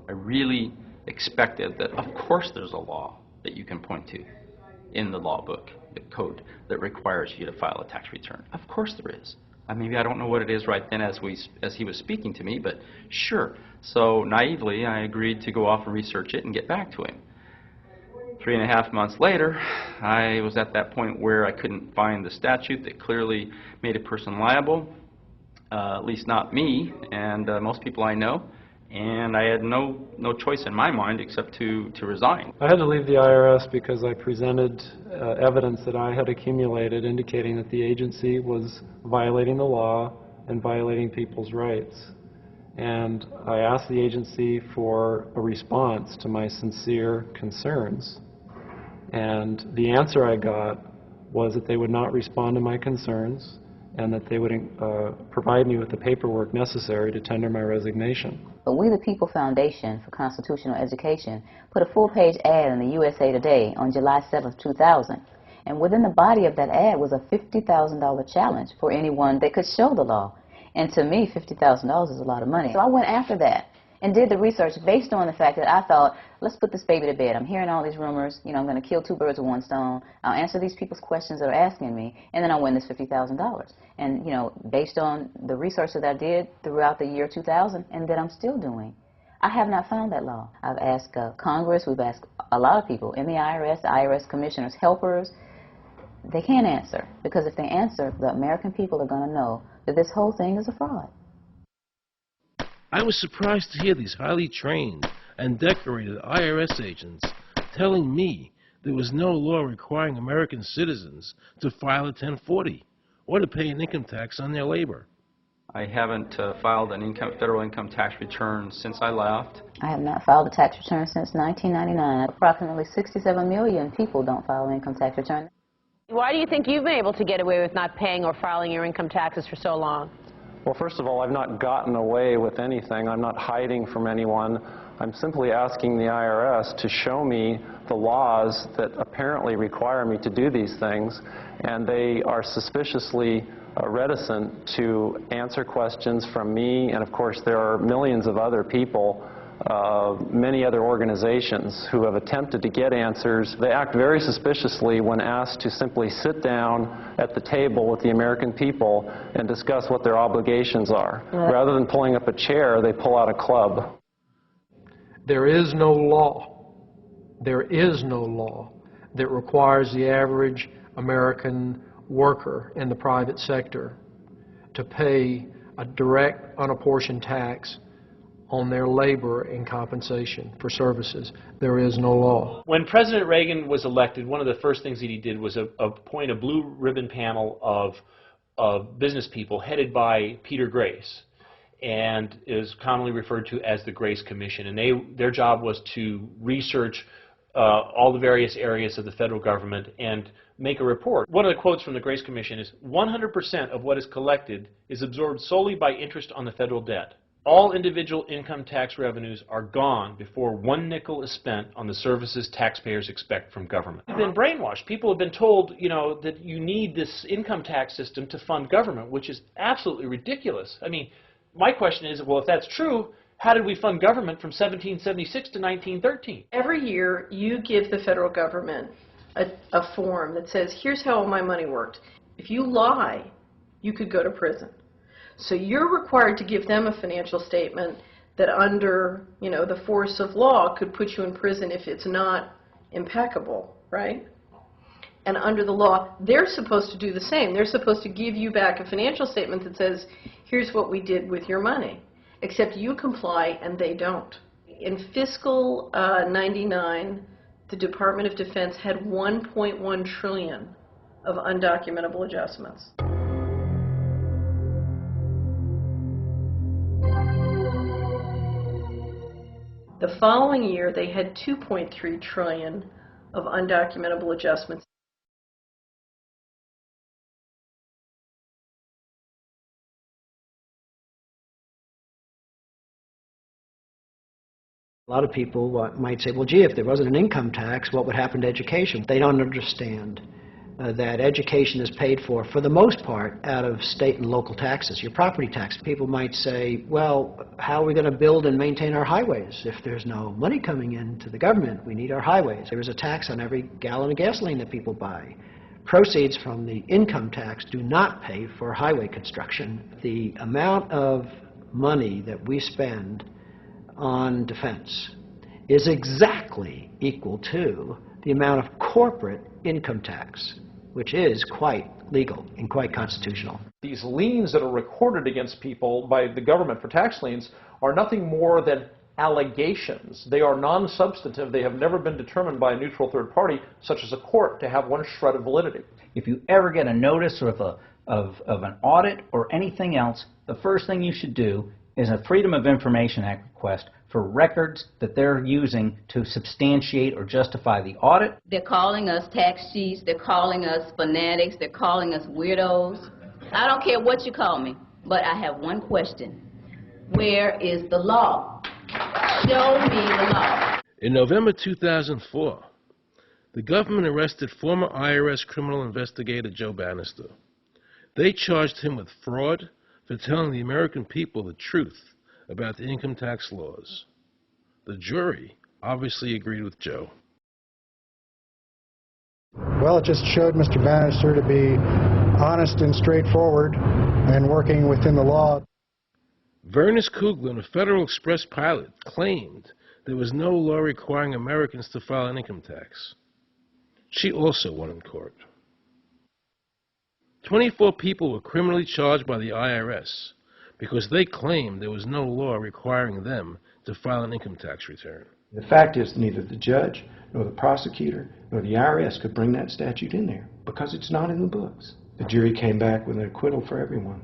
I really expected that, of course, there's a law that you can point to in the law book, the code, that requires you to file a tax return. Of course there is. Maybe I don't know what it is right then as he was speaking to me, but sure. So naively, I agreed to go off and research it and get back to him. 3.5 months later, I was at that point where I couldn't find the statute that clearly made a person liable, at least not me and most people I know, and I had no choice in my mind except to resign. I had to leave the IRS because I presented evidence that I had accumulated indicating that the agency was violating the law and violating people's rights. And I asked the agency for a response to my sincere concerns. And the answer I got was that they would not respond to my concerns and that they would provide me with the paperwork necessary to tender my resignation. But We the People Foundation for Constitutional Education put a full-page ad in the USA Today on July 7, 2000. And within the body of that ad was a $50,000 challenge for anyone that could show the law. And to me, $50,000 is a lot of money. So I went after that and did the research based on the fact that I thought, let's put this baby to bed. I'm hearing all these rumors. You know, I'm going to kill 2 birds with 1 stone. I'll answer these people's questions that are asking me, and then I'll win this $50,000. And, you know, based on the research that I did throughout the year 2000 and that I'm still doing, I have not found that law. I've asked Congress. We've asked a lot of people in the IRS commissioners, helpers. They can't answer, because if they answer, the American people are going to know that this whole thing is a fraud. I was surprised to hear these highly trained and decorated IRS agents telling me there was no law requiring American citizens to file a 1040 or to pay an income tax on their labor. I haven't filed an federal income tax return since I left. I have not filed a tax return since 1999. Approximately 67 million people don't file an income tax return. Why do you think you've been able to get away with not paying or filing your income taxes for so long? Well, first of all, I've not gotten away with anything. I'm not hiding from anyone. I'm simply asking the IRS to show me the laws that apparently require me to do these things, and they are suspiciously reticent to answer questions from me, and of course there are millions of other people, many other organizations who have attempted to get answers. They act very suspiciously when asked to simply sit down at the table with the American people and discuss what their obligations are. Rather than pulling up a chair, they pull out a club. There is no law that requires the average American worker in the private sector to pay a direct, unapportioned tax on their labor and compensation for services. There is no law. When President Reagan was elected, one of the first things that he did was appoint a blue ribbon panel of business people headed by Peter Grace, and is commonly referred to as the Grace Commission. And their job was to research all the various areas of the federal government and make a report. One of the quotes from the Grace Commission is, 100% of what is collected is absorbed solely by interest on the federal debt. All individual income tax revenues are gone before 1 nickel is spent on the services taxpayers expect from government. We've been brainwashed. People have been told, you know, that you need this income tax system to fund government, which is absolutely ridiculous. I mean, my question is, well, if that's true, how did we fund government from 1776 to 1913? Every year, you give the federal government a form that says, here's how all my money worked. If you lie, you could go to prison. So you're required to give them a financial statement that under, you know, the force of law could put you in prison if it's not impeccable, right? And under the law, they're supposed to do the same. They're supposed to give you back a financial statement that says, here's what we did with your money. Except you comply and they don't. In fiscal 99, the Department of Defense had 1.1 trillion of undocumentable adjustments. The following year, they had 2.3 trillion of undocumentable adjustments. A lot of people might say, well, gee, if there wasn't an income tax, what would happen to education? They don't understand that education is paid for the most part, out of state and local taxes, your property tax. People might say, well, how are we going to build and maintain our highways if there's no money coming into the government? We need our highways. There's a tax on every gallon of gasoline that people buy. Proceeds from the income tax do not pay for highway construction. The amount of money that we spend on defense is exactly equal to the amount of corporate income tax, which is quite legal and quite constitutional. These liens that are recorded against people by the government for tax liens are nothing more than allegations. They are non-substantive. They have never been determined by a neutral third party, such as a court, to have one shred of validity. If you ever get a notice of an audit or anything else, the first thing you should do is a Freedom of Information Act request for records that they're using to substantiate or justify the audit. They're calling us tax cheats, they're calling us fanatics, they're calling us weirdos. I don't care what you call me, but I have one question. Where is the law? Show me the law. In November 2004, the government arrested former IRS criminal investigator Joe Bannister. They charged him with fraud for telling the American people the truth about the income tax laws. The jury obviously agreed with Joe. Well, it just showed Mr. Bannister to be honest and straightforward and working within the law. Vernice Kuglin, a Federal Express pilot, claimed there was no law requiring Americans to file an income tax. She also won in court. 24 people were criminally charged by the IRS because they claimed there was no law requiring them to file an income tax return. The fact is, neither the judge, nor the prosecutor, nor the IRS could bring that statute in there because it's not in the books. The jury came back with an acquittal for everyone.